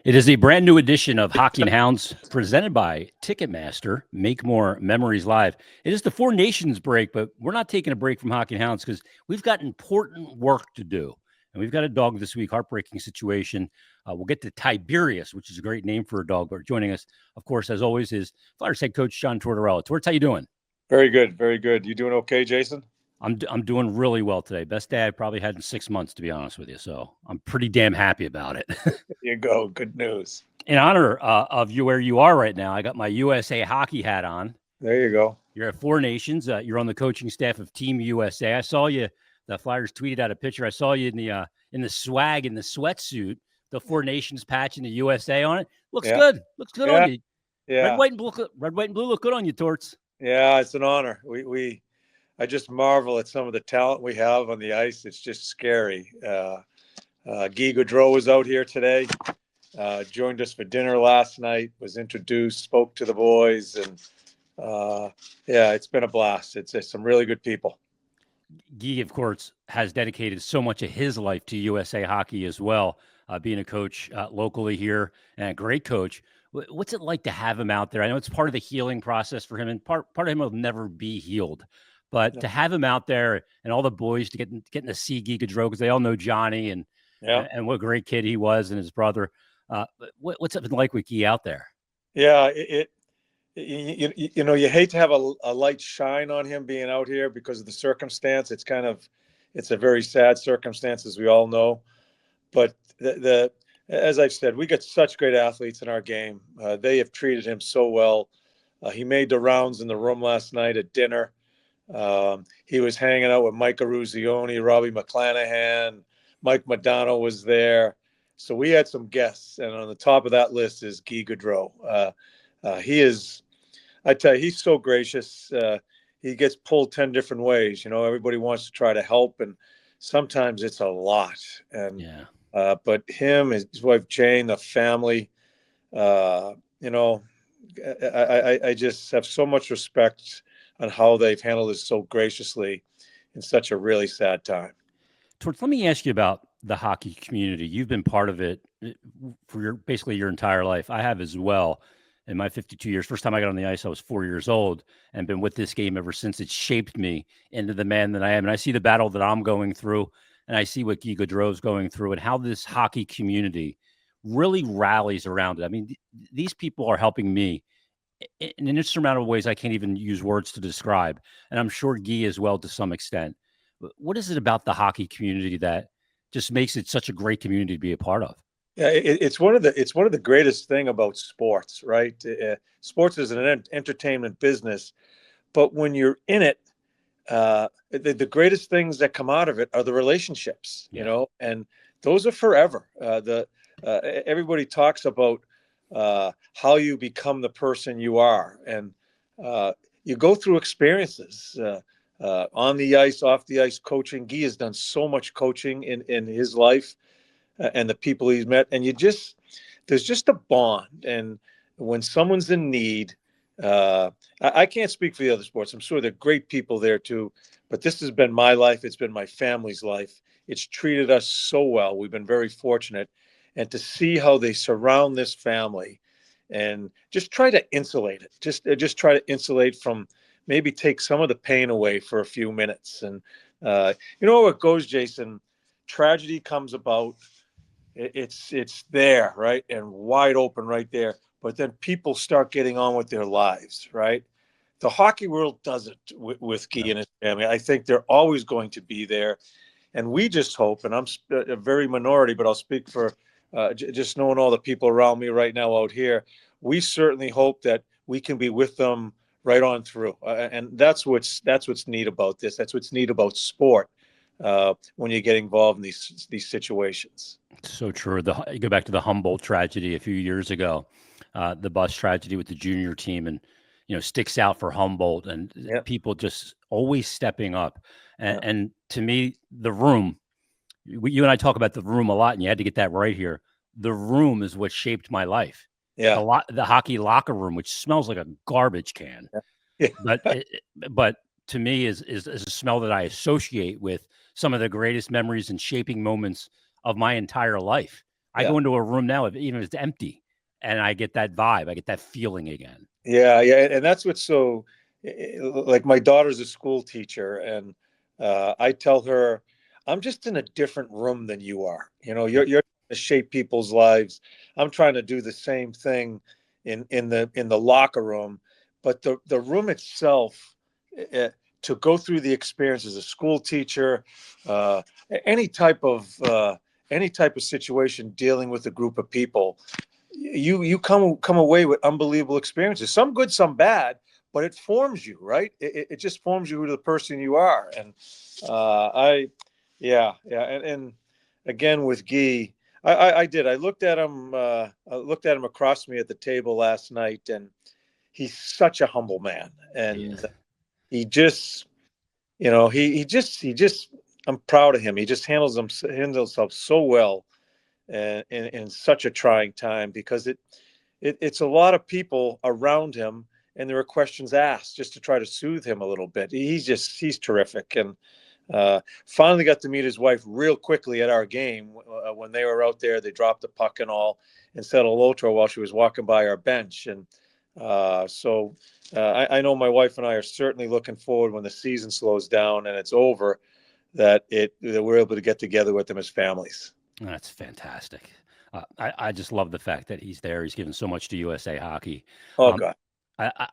It is a brand new edition of Hockey Hounds presented by Ticketmaster. Make more memories live. It is the Four Nations break, but we're not taking a break from Hockey Hounds because we've got important work to do. And we've got a dog this week, heartbreaking situation. We'll get to Tiberius, which is a great name for a dog. But joining us, of course, as always, is Flyers head coach John Tortorella. Torts, how you doing? Very good, very good. You doing okay, Jason? I'm doing really well today. Best day I've probably had in 6 months, to be honest with you. So I'm pretty damn happy about it. There you go. Good news. In honor of you where you are right now, I got my USA hockey hat on. There you go. You're at Four Nations. You're on the coaching staff of Team USA. I saw you. The Flyers tweeted out a picture. I saw you in the swag in the sweatsuit, the Four Nations patch and the USA on it. Looks good. Looks good on you. Yeah. Red, white, and blue. Red, white, and blue look good on you, Torts. Yeah, it's an honor. I just marvel at some of the talent we have on the ice. It's just scary. Guy Gaudreau was out here today. Joined us for dinner last night. Was introduced, spoke to the boys, and yeah, it's been a blast. It's some really good people. Guy, of course, has dedicated so much of his life to USA hockey as well, being a coach locally here and a great coach. What's it like to have him out there? I know it's part of the healing process for him, and part of him will never be healed. But to have him out there and all the boys getting to see Guy Gaudreau, because they all know Johnny and what a great kid he was and his brother. What's it been like with Guy out there? Yeah, you hate to have a light shine on him being out here because of the circumstance. It's a very sad circumstance, as we all know. But as I've said, we got such great athletes in our game. They have treated him so well. He made the rounds in the room last night at dinner. He was hanging out with Mike Eruzione, Robbie McClanahan, Mike Madonna was there. So we had some guests, and on the top of that list is Guy Gaudreau. I tell you, he's so gracious. He gets pulled 10 different ways. Everybody wants to try to help, and sometimes it's a lot. And but him, his wife Jane, the family, I just have so much respect on how they've handled this so graciously in such a really sad time. Torts, let me ask you about the hockey community. You've been part of it for basically your entire life. I have as well. In my 52 years, first time I got on the ice, I was 4 years old and been with this game ever since. It shaped me into the man that I am. And I see the battle that I'm going through, and I see what Guy Gaudreau is going through and how this hockey community really rallies around it. I mean, these people are helping me in an insurmountable ways I can't even use words to describe. And I'm sure Guy as well to some extent. What is it about the hockey community that just makes it such a great community to be a part of? Yeah, it's one of the greatest thing about sports, right? Sports is an entertainment business, but when you're in it, the greatest things that come out of it are the relationships, and those are forever. Everybody talks about how you become the person you are, and you go through experiences on the ice, off the ice, coaching. Guy has done so much coaching in his life. And the people he's met, and there's just a bond. And when someone's in need, I can't speak for the other sports. I'm sure there are great people there too, but this has been my life. It's been my family's life. It's treated us so well. We've been very fortunate, and to see how they surround this family, and just try to insulate it. Just try to insulate from, maybe take some of the pain away for a few minutes. And you know how it goes, Jason. Tragedy comes about. It's there, right, and wide open right there. But then people start getting on with their lives, right? The hockey world does it with Guy and his family. I think they're always going to be there, and we just hope. And I'm a very minority, but I'll speak for just knowing all the people around me right now out here. We certainly hope that we can be with them right on through, and that's what's neat about this. That's what's neat about sport. When you get involved in these situations. So true. You go back to the Humboldt tragedy a few years ago, the bus tragedy with the junior team, and sticks out for Humboldt, and people just always stepping up. And to me, the room. You and I talk about the room a lot, and you had to get that right here. The room is what shaped my life. Yeah, the hockey locker room, which smells like a garbage can, but to me is a smell that I associate with some of the greatest memories and shaping moments of my entire life I go into a room now, even if it's empty, and I get that vibe. I get that feeling again. Yeah, yeah, and that's what's so like my daughter's a school teacher, and I tell her, I'm just in a different room than you are. You know, Yep. you're trying to shape people's lives. I'm trying to do the same thing in the locker room, but the room itself, uh, to go through the experience as a school teacher, uh, any type of any type of situation dealing with a group of people, you come away with unbelievable experiences, some good, some bad, but it forms you, right? It just forms you to the person you are. And I yeah, and again with Guy, I did, I looked at him, across me at the table last night, and he's such a humble man, He and is. he just, he just I'm proud of him. He just handles himself so well, and in such a trying time, because it's a lot of people around him, and there are questions asked just to try to soothe him a little bit. He's terrific, and finally got to meet his wife real quickly at our game, when they were out there. They dropped the puck and all, and said hello to her while she was walking by our bench. And I know my wife and I are certainly looking forward, when the season slows down and it's over, that we're able to get together with them as families. That's fantastic. I just love the fact that he's there. He's given so much to USA Hockey. Oh Um, God.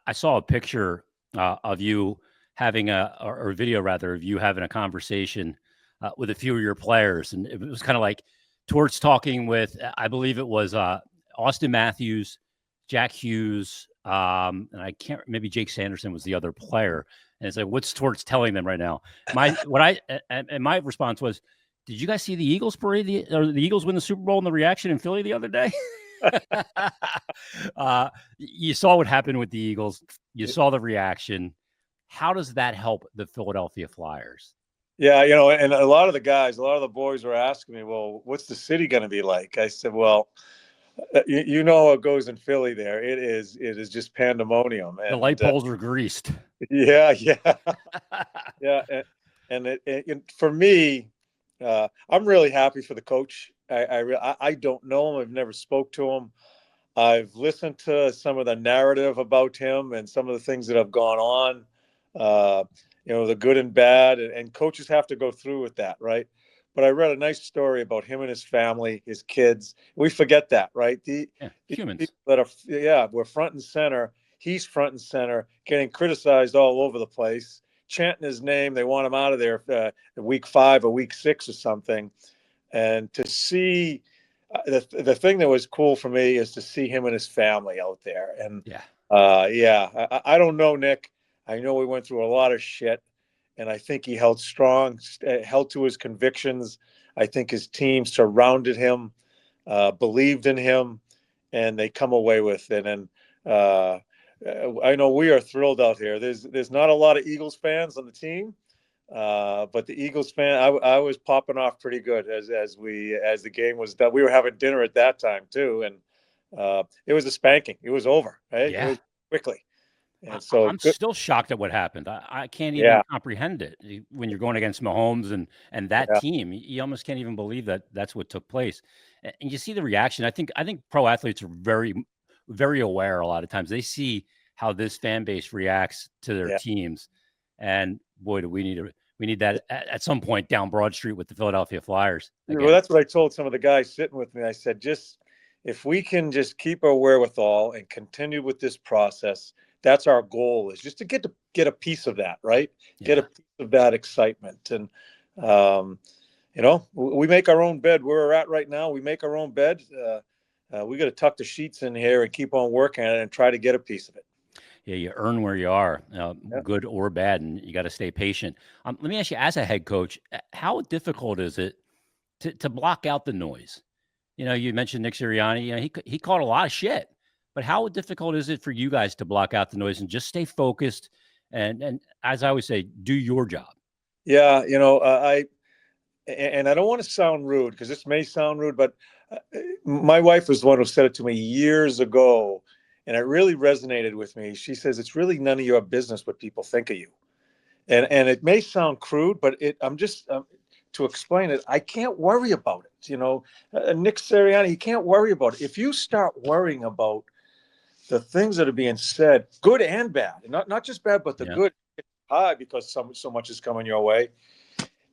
I saw a picture of you having or a video rather, of you having a conversation with a few of your players, and it was kind of like Torts talking with, I believe it was Austin Matthews, Jack Hughes, and I can't, maybe Jake Sanderson was the other player. And it's like, what's Torts telling them right now? And my response was, did you guys see the Eagles parade, or the Eagles win the Super Bowl, and the reaction in Philly the other day? You saw what happened with the Eagles. You saw the reaction. How does that help the Philadelphia Flyers? Yeah, and a lot of the boys were asking me, well, what's the city going to be like? I said, well, you know how it goes in Philly there. It is just pandemonium. The light And poles were greased. yeah, yeah, yeah. For me, I'm really happy for the coach. I don't know him. I've never spoke to him. I've listened to some of the narrative about him and some of the things that have gone on, uh, the good and bad, and coaches have to go through with that, right? But I read a nice story about him and his family, his kids. We forget that, right? Yeah, These humans. people that are, yeah, we're front and center. He's front and center, getting criticized all over the place, chanting his name. They want him out of there week 5 or week 6 or something. And to see, the thing that was cool for me is to see him and his family out there. And Yeah. yeah, I don't know, Nick. I know we went through a lot of shit, and I think he held strong, held to his convictions. I think his team surrounded him, believed in him, and they come away with it. And uh, I know we are thrilled out here. There's not a lot of Eagles fans on the team, but the Eagles fan, I was popping off pretty good as the game was done. We were having dinner at that time too, and it was a spanking. It was over, right? It Yeah. was quickly, and so I'm good. still shocked at what happened. I can't even Yeah, comprehend it. When you're going against Mahomes and that yeah, team. You almost can't even believe that that's what took place. And you see the reaction. I think pro athletes are very, very aware. A lot of times they see how this fan base reacts to their yeah. teams, and boy, do we need that at some point down Broad Street with the Philadelphia Flyers Well, again. that's what I told some of the guys sitting with me. I said, just if we can just keep our wherewithal and continue with this process, that's our goal. Is just to get a piece of that, right? Get a Yeah. piece of that excitement. And um, we make our own bed. Where we're at right now, we make our own bed. We got to tuck the sheets in here and keep on working at it and try to get a piece of it. Yeah, you earn where you are, Yeah. good or bad, and you got to stay patient. Let me ask you, as a head coach, how difficult is it to block out the noise? You mentioned Nick Sirianni. He caught a lot of shit, but how difficult is it for you guys to block out the noise and just stay focused and as I always say, do your job? Yeah, I don't want to sound rude, because this may sound rude, but my wife was the one who said it to me years ago, and it really resonated with me. She says, it's really none of your business what people think of you. And it may sound crude, but to explain it. I can't worry about it. Nick Sirianni, you can't worry about it. If you start worrying about the things that are being said, good and bad, not just bad, but the good high because so much is coming your way.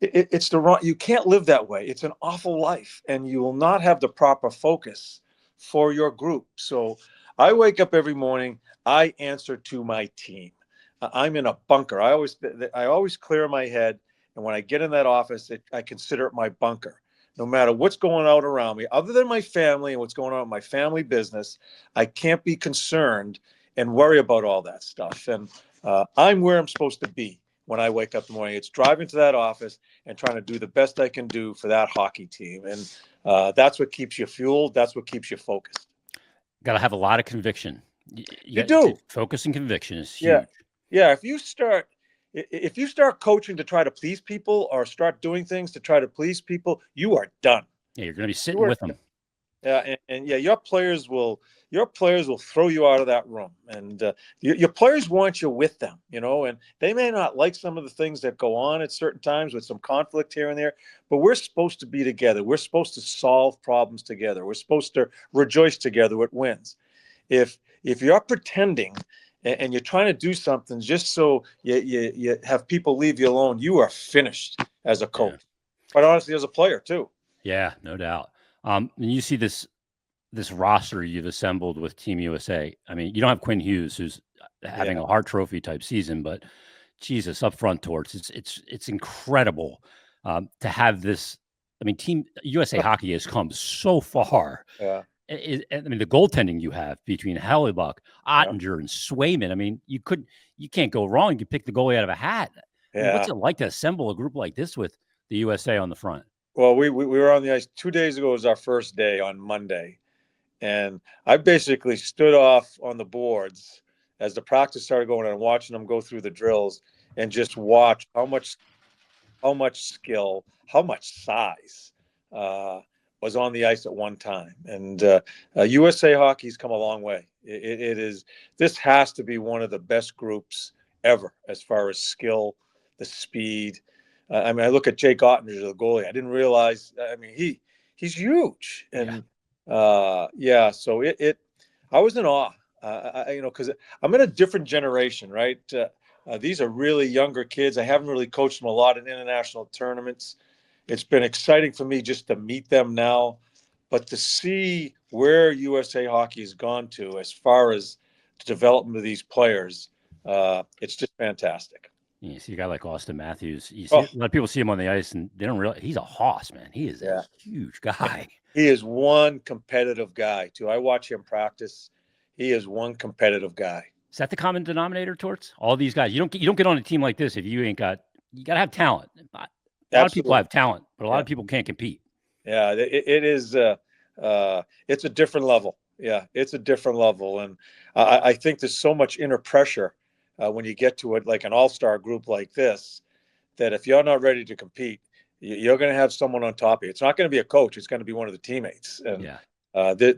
It's the wrong. You can't live that way. It's an awful life, and you will not have the proper focus for your group. So I wake up every morning. I answer to my team. I'm in a bunker. I always clear my head, and when I get in that office, I consider it my bunker. No matter what's going on around me, other than my family and what's going on in my family business, I can't be concerned and worry about all that stuff. And I'm where I'm supposed to be when I wake up in the morning. It's driving to that office and trying to do the best I can do for that hockey team. And that's what keeps you fueled. That's what keeps you focused. Got to have a lot of conviction. You do. Focus and conviction is huge. Yeah. Yeah. If you start coaching to try to please people or start doing things to try to please people, you are done. Yeah, you're going to be sitting with them. Yeah, and your players will throw you out of that room, and your players want you with them, and they may not like some of the things that go on at certain times with some conflict here and there, but we're supposed to be together. We're supposed to solve problems together. We're supposed to rejoice together with wins. If you're pretending and you're trying to do something just so you have people leave you alone, you are finished as a coach. Yeah. Quite honestly, as a player too. Yeah, no doubt. And you see this roster you've assembled with Team USA. I mean, you don't have Quinn Hughes, who's having a Hart Trophy type season, but Jesus, up front, Torts, it's incredible to have this. I mean, Team USA Hockey has come so far. Yeah. I mean, the goaltending you have between Hellebuck, Ottinger, and Swayman. I mean, you can't go wrong. You can pick the goalie out of a hat. Yeah. I mean, what's it like to assemble a group like this with the USA on the front? Well, we were on the ice 2 days ago. Was our first day on Monday, and I basically stood off on the boards as the practice started going on, and watching them go through the drills, and just watch how much skill, how much size was on the ice at one time. And USA Hockey's come a long way. This has to be one of the best groups ever as far as skill, the speed. I mean, I look at Jake Ottinger, the goalie. I didn't realize. I mean, he's huge, and so I was in awe. Because I'm in a different generation, right? These are really younger kids. I haven't really coached them a lot in international tournaments. It's been exciting for me just to meet them now, but to see where USA Hockey has gone to as far as the development of these players, it's just fantastic. You see a guy like Austin Matthews. A lot of people see him on the ice and they don't realize he's a hoss, man. He is a huge guy. He is one competitive guy too. I watch him practice. He is one competitive guy. Is that the common denominator, Torts? All these guys. You don't get on a team like this if you ain't got. You got to have talent. A lot of people have talent, but a lot of people can't compete. Yeah, it is. It's a different level. Yeah, it's a different level, and I think there's so much inner pressure when you get to it, like an all-star group like this, that if you're not ready to compete, you're going to have someone on top of you. It's not going to be a coach. It's going to be one of the teammates. And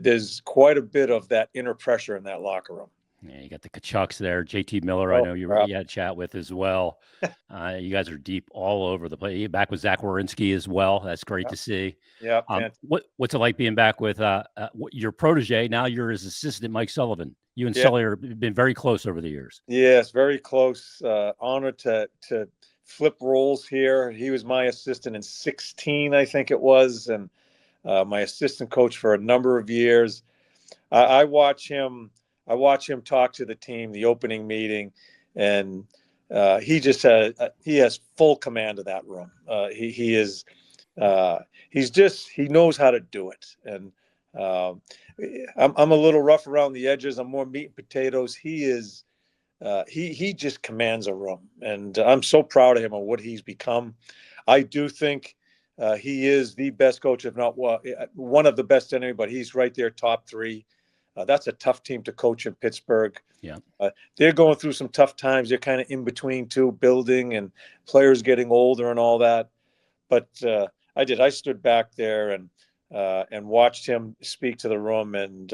there's quite a bit of that inner pressure in that locker room. Yeah, you got the Kachucks there. JT Miller, I know you had a chat with as well. You guys are deep all over the place. You're back with Zach Werenski as well. That's great to see. Yeah. What's it like being back with your protege? Now you're his assistant, Mike Sullivan. You and Sully have been very close over the years. Yes, very close. Honored to flip roles here. He was my assistant in 2016, I think it was, and my assistant coach for a number of years. I watch him talk to the team, the opening meeting, and he has full command of that room. He knows how to do it. And I'm a little rough around the edges. I'm more meat and potatoes. He just commands a room, and I'm so proud of him and what he's become. I do think he is the best coach, if not one of the best in anybody. He's right there, top three. That's a tough team to coach in Pittsburgh. Yeah, they're going through some tough times. They're kind of in between two, building and players getting older and all that. But I stood back there and watched him speak to the room, and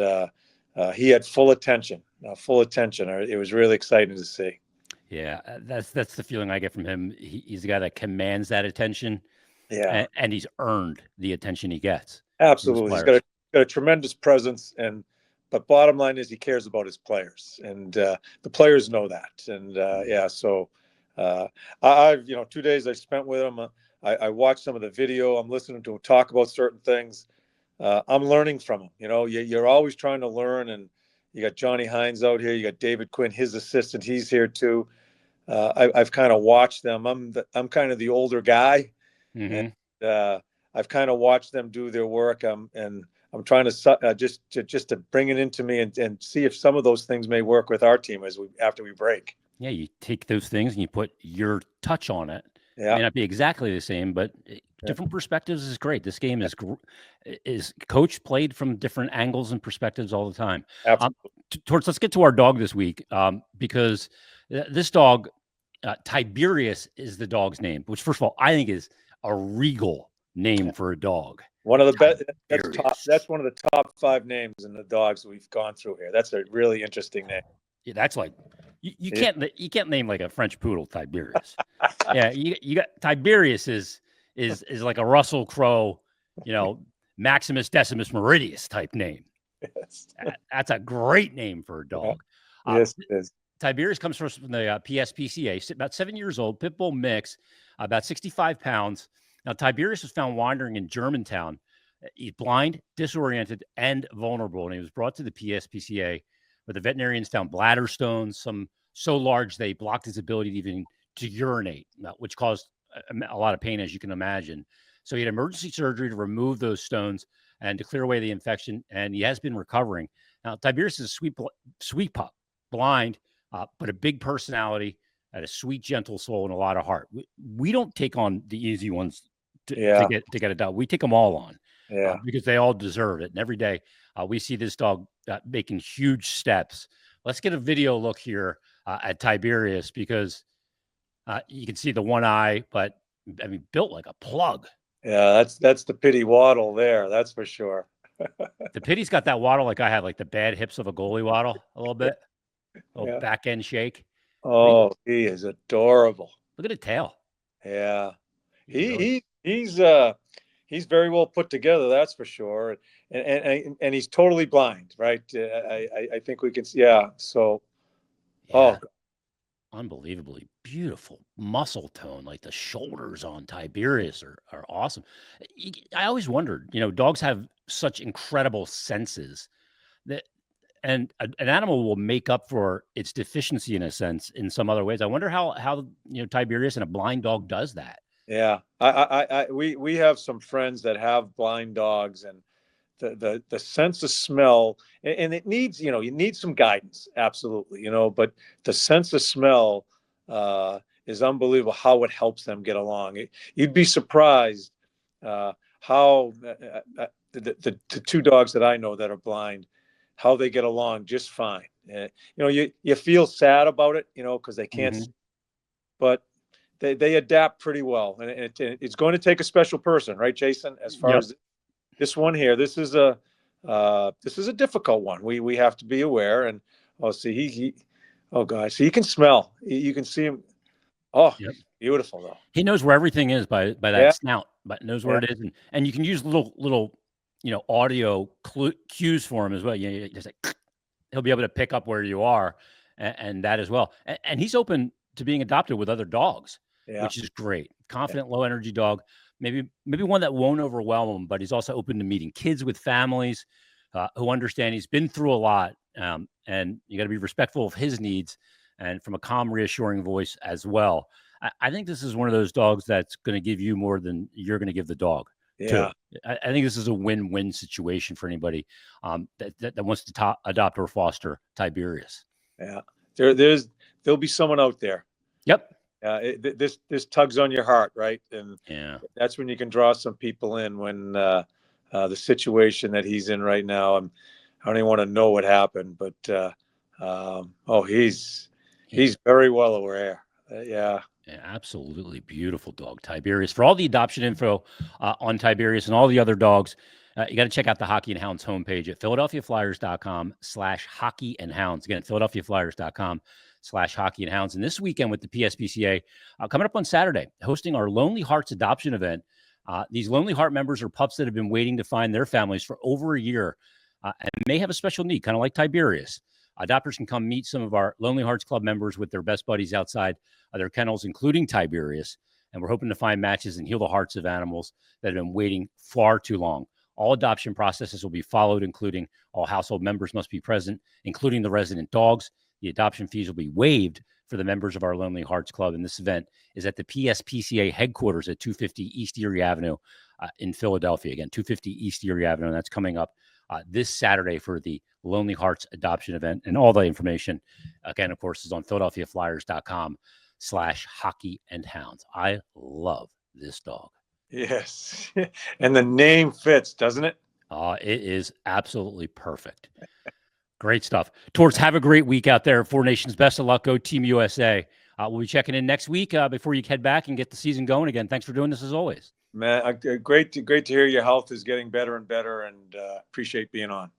he had full attention. It was really exciting to see. Yeah, that's the feeling I get from him. He's a guy that commands that attention. Yeah, and he's earned the attention he gets from his absolutely. He's players. got a tremendous presence, but bottom line is he cares about his players, and the players know that. And yeah, so I've 2 days I spent with him. I watched some of the video. I'm listening to him talk about certain things. I'm learning from him. You're always trying to learn, and you got Johnny Hines out here. You got David Quinn, his assistant. He's here too. I've kind of watched them. I'm kind of the older guy, and Mm-hmm. I've kind of watched them do their work. And I'm trying to just to bring it into me and see if some of those things may work with our team after we break. Yeah, you take those things and you put your touch on it. May Yeah, not be exactly the same, but yeah, different perspectives is great. This game is coach played from different angles and perspectives all the time. Um, absolutely. Torts, let's get to our dog this week because this dog, Tiberius, is the dog's name, which first of all I think is a regal name for a dog. One of the best. Tiberius. That's one of the top 5 names in the dogs we've gone through here. That's a really interesting name. Yeah, that's like you Yeah. can't name like a French poodle Tiberius. Yeah, you got Tiberius is like a Russell Crowe, Maximus Decimus Meridius type name. Yes. That's a great name for a Yeah. dog. Yes, it is. Tiberius comes from the PSPCA, about 7 years old, pit bull mix, about 65 pounds. Now, Tiberius was found wandering in Germantown. He's blind, disoriented, and vulnerable, and he was brought to the PSPCA where the veterinarians found bladder stones, some so large they blocked his ability to even to urinate, which caused a lot of pain, as you can imagine. So he had emergency surgery to remove those stones and to clear away the infection, and he has been recovering. Now, Tiberius is a sweet pup, blind, but a big personality and a sweet, gentle soul and a lot of heart. We don't take on the easy ones to Yeah, get it done. We take them all on yeah. because they all deserve it. And every day we see this dog making huge steps. Let's get a video look here at Tiberius because you can see the one eye, but I mean, built like a plug. Yeah, that's the pity waddle there. That's for sure. The pity's got that waddle like I have, like the bad hips of a goalie waddle a little bit, a little Yeah. back end shake. Oh, he is adorable. Look at the tail. Yeah. He's really He's very well put together, that's for sure. And he's totally blind, right? I think we can see. Yeah. So, yeah, oh, unbelievably beautiful muscle tone. Like the shoulders on Tiberius are awesome. I always wondered, dogs have such incredible senses that, and an animal will make up for its deficiency in a sense in some other ways. I wonder how Tiberius and a blind dog does that. yeah. We have some friends that have blind dogs, and the sense of smell, and it needs, you need some guidance, absolutely, but the sense of smell is unbelievable how it helps them get along. You'd be surprised how the 2 dogs that I know that are blind, how they get along just fine. You feel sad about it, because they can't, Mhm. but they adapt pretty well, and it's going to take a special person, right, Jason? As far Yep. as this one here, this is a difficult one. We have to be aware. And see, oh gosh, so you can smell, you can see him. Oh, Yep. he's beautiful though. He knows where everything is by Yeah, that snout, but knows where yeah, it is, and you can use little audio cues for him as well. Just like he'll be able to pick up where you are, and that as well. And he's open to being adopted with other dogs, yeah, which is great. Confident, low energy dog. Maybe one that won't overwhelm him, but he's also open to meeting kids with families who understand he's been through a lot, and you got to be respectful of his needs and from a calm, reassuring voice as well. I think this is one of those dogs that's going to give you more than you're going to give the dog too. yeah, I think this is a win-win situation for anybody that wants to adopt or foster Tiberius. yeah. There'll be someone out there. Yep. This tugs on your heart, right? And Yeah. that's when you can draw some people in, when the situation that he's in right now. I don't even want to know what happened, but he's very well aware. Yeah. Yeah, absolutely beautiful dog, Tiberius. For all the adoption info on Tiberius and all the other dogs, you got to check out the Hockey and Hounds homepage at philadelphiaflyers.com/hockey and hounds. Again, philadelphiaflyers.com/hockey and hounds. And this weekend with the PSPCA, coming up on Saturday, hosting our Lonely Hearts adoption event. These Lonely Heart members are pups that have been waiting to find their families for over a year and may have a special need, kind of like Tiberius. Adopters can come meet some of our Lonely Hearts Club members with their best buddies outside of their kennels, including Tiberius. And we're hoping to find matches and heal the hearts of animals that have been waiting far too long. All adoption processes will be followed, including all household members must be present, including the resident dogs. The adoption fees will be waived for the members of our Lonely Hearts Club. And this event is at the PSPCA headquarters at 250 East Erie Avenue in Philadelphia. Again, 250 East Erie Avenue. And that's coming up this Saturday for the Lonely Hearts adoption event. And all the information, again, of course, is on PhiladelphiaFlyers.com/hockey and hounds. I love this dog. Yes. And the name fits, doesn't it? It is absolutely perfect. Great stuff. Torts, have a great week out there. Four Nations, best of luck. Go Team USA. We'll be checking in next week before you head back and get the season going again. Thanks for doing this as always. Man, great to hear your health is getting better and better, and appreciate being on.